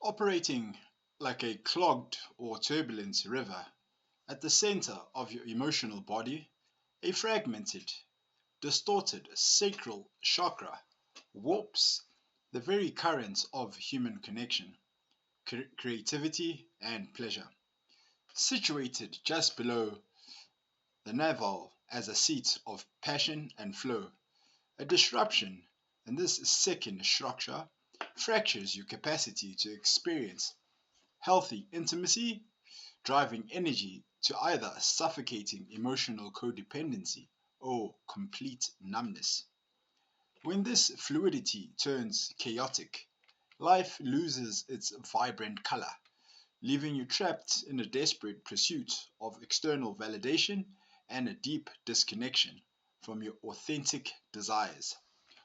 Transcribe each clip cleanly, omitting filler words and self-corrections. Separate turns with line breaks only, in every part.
Operating like a clogged or turbulent river at the center of your emotional body, a fragmented, distorted sacral chakra warps the very currents of human connection, creativity, and pleasure. Situated just below the navel as a seat of passion and flow, a disruption in this second structure fractures your capacity to experience healthy intimacy, driving energy to either suffocating emotional codependency or complete numbness. When this fluidity turns chaotic, life loses its vibrant color, leaving you trapped in a desperate pursuit of external validation and a deep disconnection from your authentic desires.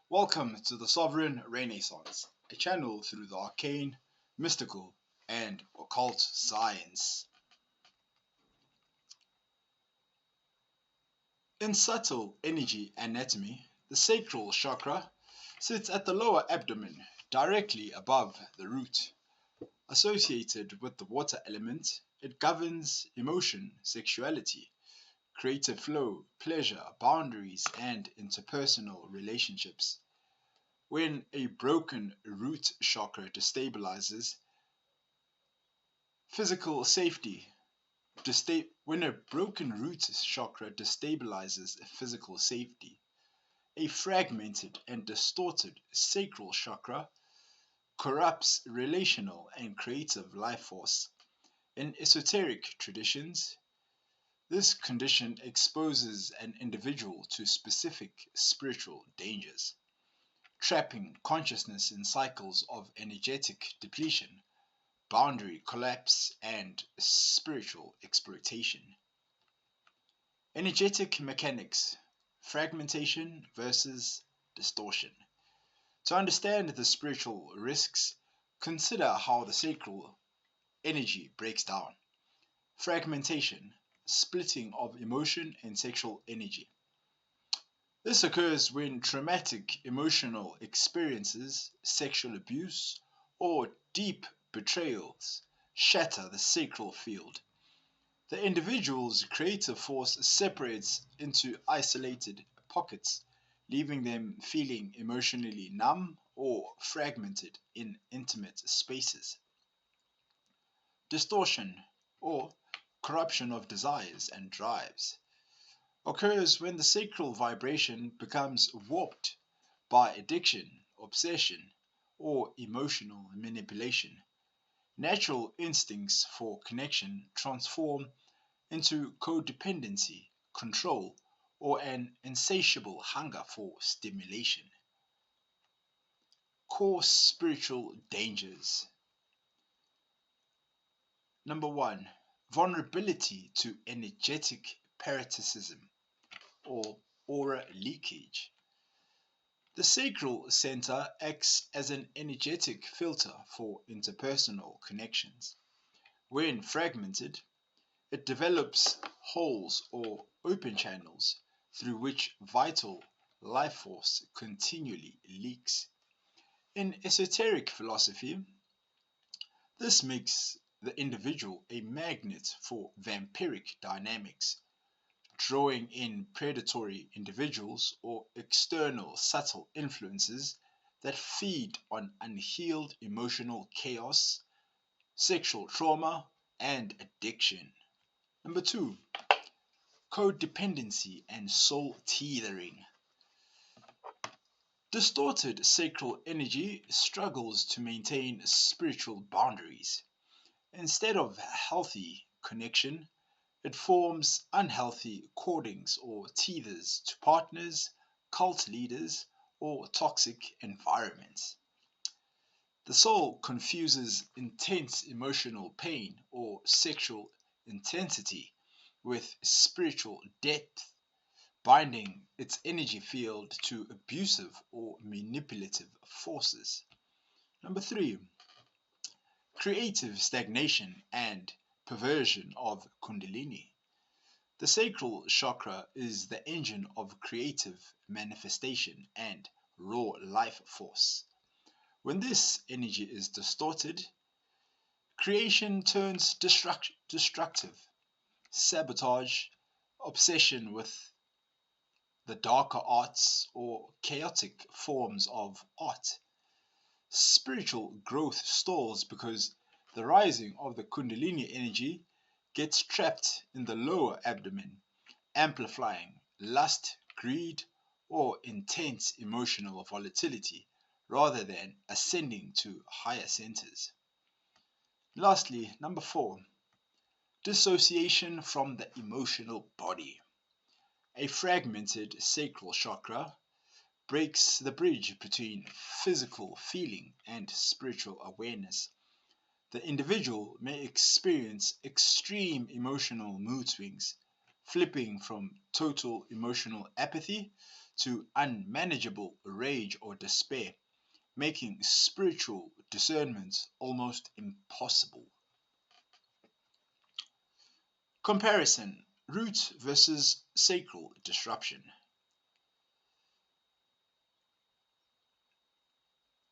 Welcome to the Sovereign Renaissance, a channel through the arcane, mystical, and occult science. In subtle energy anatomy, the sacral chakra sits at the lower abdomen, directly above the root. Associated with the water element, it governs emotion, sexuality, creative flow, pleasure, boundaries, and interpersonal relationships. When a broken root chakra destabilizes physical safety, when a broken root chakra destabilizes physical safety, a fragmented and distorted sacral chakra corrupts relational and creative life force. In esoteric traditions, this condition exposes an individual to specific spiritual dangers, trapping consciousness in cycles of energetic depletion, boundary collapse, and spiritual exploitation. Energetic mechanics, fragmentation versus distortion. To understand the spiritual risks, consider how the sacral energy breaks down. Fragmentation, splitting of emotion and sexual energy. This occurs when traumatic emotional experiences, sexual abuse, or deep betrayals shatter the sacral field. The individual's creative force separates into isolated pockets, leaving them feeling emotionally numb or fragmented in intimate spaces. Distortion, or corruption of desires and drives, occurs when the sacral vibration becomes warped by addiction, obsession, or emotional manipulation. Natural instincts for connection transform into codependency, control, or an insatiable hunger for stimulation. Core spiritual dangers. Number one, vulnerability to energetic parasitism or aura leakage. The sacral center acts as an energetic filter for interpersonal connections. When fragmented, it develops holes or open channels through which vital life force continually leaks. In esoteric philosophy, this makes the individual a magnet for vampiric dynamics, drawing in predatory individuals or external subtle influences that feed on unhealed emotional chaos, sexual trauma, and addiction. Number two, codependency and soul teethering. Distorted sacral energy struggles to maintain spiritual boundaries. Instead of healthy connection, it forms unhealthy cordings or tethers to partners, cult leaders, or toxic environments. The soul confuses intense emotional pain or sexual intensity with spiritual depth, binding its energy field to abusive or manipulative forces. Number three, creative stagnation and perversion of Kundalini. The sacral chakra is the engine of creative manifestation and raw life force. When this energy is distorted, Creation turns destructive, sabotage, obsession with the darker arts or chaotic forms of art. Spiritual growth stalls because the rising of the Kundalini energy gets trapped in the lower abdomen, amplifying lust, greed, or intense emotional volatility rather than ascending to higher centers. Lastly, number 4, dissociation from the emotional body. A fragmented sacral chakra breaks the bridge between physical feeling and spiritual awareness. The individual may experience extreme emotional mood swings, flipping from total emotional apathy to unmanageable rage or despair, making spiritual discernment almost impossible. Comparison: root versus sacral disruption.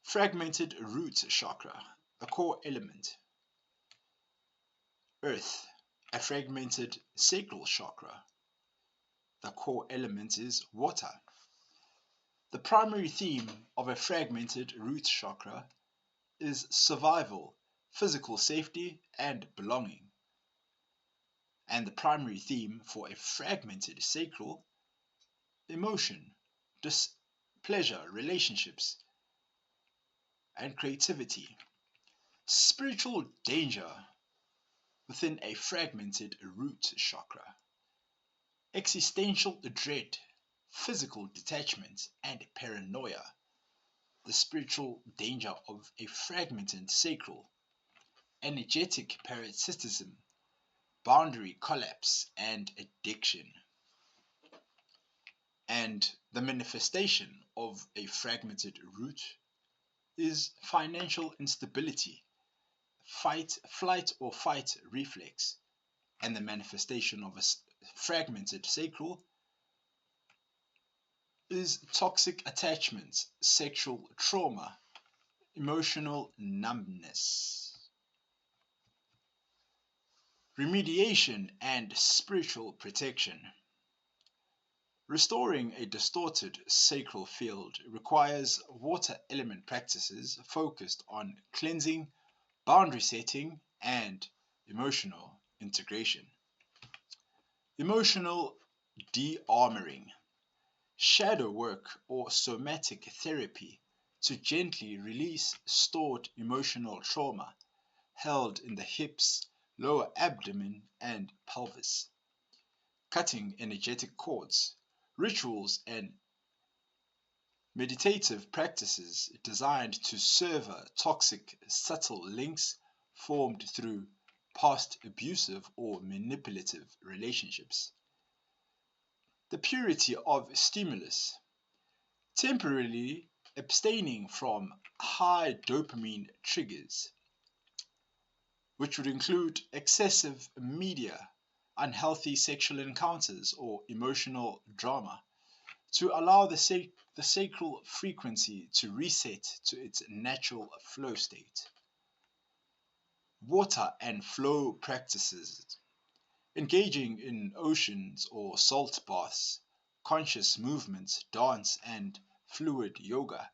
Fragmented root chakra, a core element. Earth, a fragmented sacral chakra. The core element is water. The primary theme of a fragmented root chakra is survival, physical safety, and belonging. And the primary theme for a fragmented sacral: emotion, displeasure, relationships, and creativity. Spiritual danger within a fragmented root chakra: existential dread, physical detachment, and paranoia. The spiritual danger of a fragmented sacral: energetic parasitism, boundary collapse, and addiction. And the manifestation of a fragmented root is financial instability, flight or fight reflex. And the manifestation of a fragmented sacral is toxic attachment, sexual trauma, emotional numbness. Remediation and spiritual protection. Restoring a distorted sacral field requires water element practices focused on cleansing, boundary setting, and emotional integration. Emotional de-armoring. Shadow work or somatic therapy to gently release stored emotional trauma held in the hips, lower abdomen, and pelvis. Cutting energetic cords, rituals, and meditative practices designed to sever toxic subtle links formed through past abusive or manipulative relationships. The purity of stimulus. Temporarily abstaining from high dopamine triggers, which would include excessive media, unhealthy sexual encounters, or emotional drama, to allow the sacral frequency to reset to its natural flow state. Water and flow practices. Engaging in oceans or salt baths, conscious movement, dance, and fluid yoga.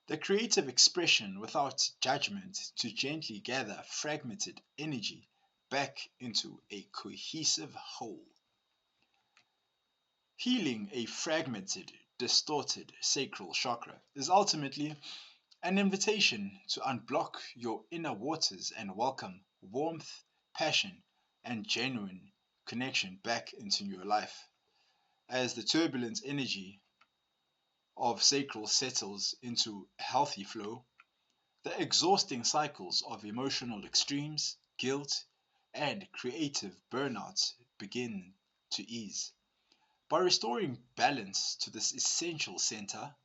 The creative expression without judgment to gently gather fragmented energy back into a cohesive whole. Healing a fragmented, distorted sacral chakra is ultimately an invitation to unblock your inner waters and welcome warmth, passion, and genuine connection back into your life. As the turbulent energy of sacral settles into a healthy flow, the exhausting cycles of emotional extremes, guilt, and creative burnout begin to ease. By restoring balance to this essential center,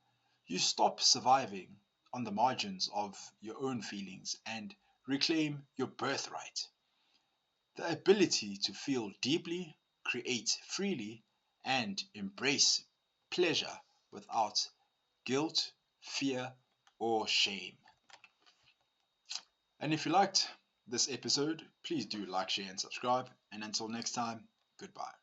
you stop surviving on the margins of your own feelings and reclaim your birthright: the ability to feel deeply, create freely, and embrace pleasure without guilt, fear, or shame. And if you liked this episode, please do like, share, and subscribe. And until next time, goodbye.